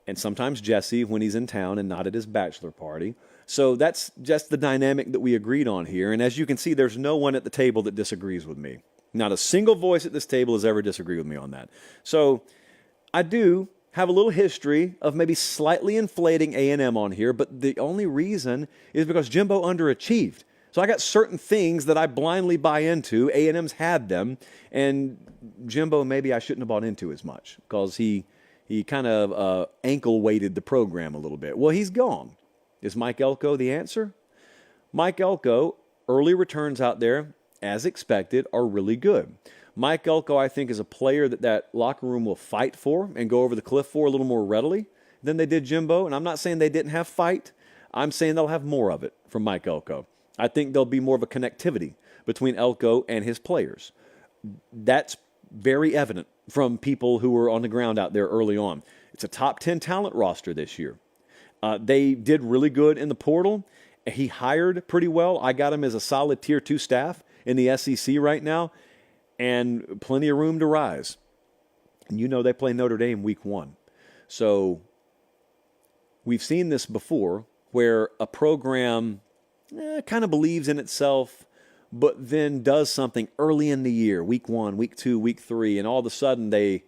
And sometimes Jesse when he's in town and not at his bachelor party. So that's just the dynamic that we agreed on here. And as you can see, there's no one at the table that disagrees with me. Not a single voice at this table has ever disagreed with me on that. So I do have a little history of maybe slightly inflating A&M on here, but the only reason is because Jimbo underachieved. So I got certain things that I blindly buy into. A&M's had them, and Jimbo maybe I shouldn't have bought into as much because he kind of ankle-weighted the program a little bit. Well, he's gone. Is Mike Elko the answer? Mike Elko, early returns out there, as expected, are really good. Mike Elko, I think, is a player that locker room will fight for and go over the cliff for a little more readily than they did Jimbo. And I'm not saying they didn't have fight. I'm saying they'll have more of it from Mike Elko. I think there'll be more of a connectivity between Elko and his players. That's very evident from people who were on the ground out there early on. It's a top 10 talent roster this year. They did really good in the portal. He hired pretty well. I got him as a solid Tier 2 staff in the SEC right now, and plenty of room to rise. And you know they play Notre Dame week 1. So we've seen this before where a program kind of believes in itself, but then does something early in the year, week 1, week 2, week 3, and all of a sudden they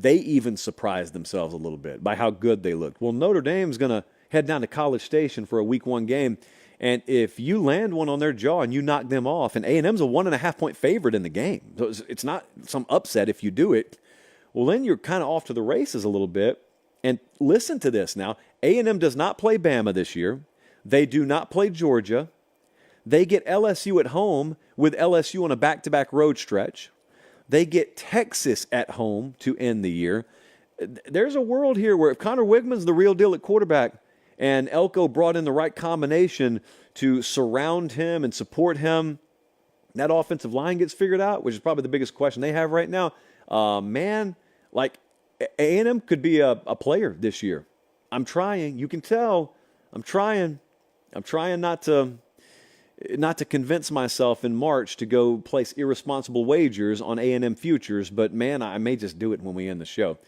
even surprise themselves a little bit by how good they looked. Well, Notre Dame's going to head down to College Station for a week 1 game. And if you land one on their jaw and you knock them off, and A&M's a 1.5-point favorite in the game, so it's not some upset if you do it, well, then you're kind of off to the races a little bit. And listen to this now. A&M does not play Bama this year. They do not play Georgia. They get LSU at home with LSU on a back-to-back road stretch. They get Texas at home to end the year. There's a world here where if Connor Wigman's the real deal at quarterback and Elko brought in the right combination to surround him and support him, that offensive line gets figured out, which is probably the biggest question they have right now. Man, like A&M could be a player this year. I'm trying. You can tell. I'm trying. I'm trying not to convince myself in March to go place irresponsible wagers on A&M futures, but man, I may just do it when we end the show.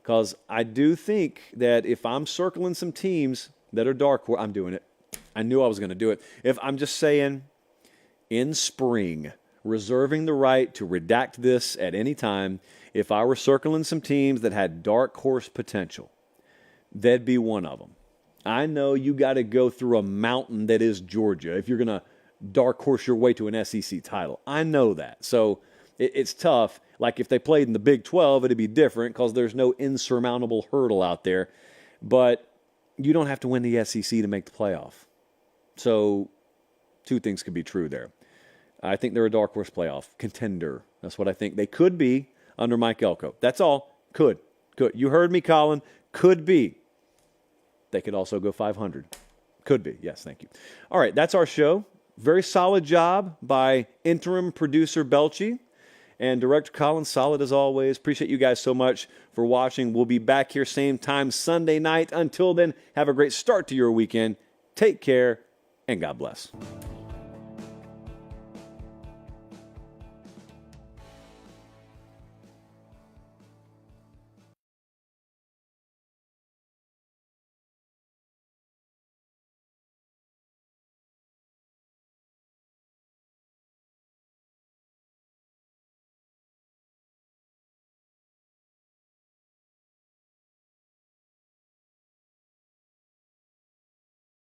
Because I do think that if I'm circling some teams that are dark horse, I'm doing it. I knew I was going to do it. If I'm just saying in spring, reserving the right to redact this at any time, if I were circling some teams that had dark horse potential, that'd be one of them. I know you got to go through a mountain that is Georgia if you're going to dark horse your way to an SEC title. I know that. So it's tough. Like if they played in the Big 12, it'd be different because there's no insurmountable hurdle out there. But you don't have to win the SEC to make the playoff. So 2 things could be true there. I think they're a dark horse playoff contender. That's what I think they could be under Mike Elko. That's all. Could. You heard me, Colin. Could be. They could also go 500. Could be. Yes, thank you. All right, that's our show. Very solid job by interim producer Belchi and director Colin. Solid as always. Appreciate you guys so much for watching. We'll be back here same time Sunday night. Until then, have a great start to your weekend. Take care, and God bless.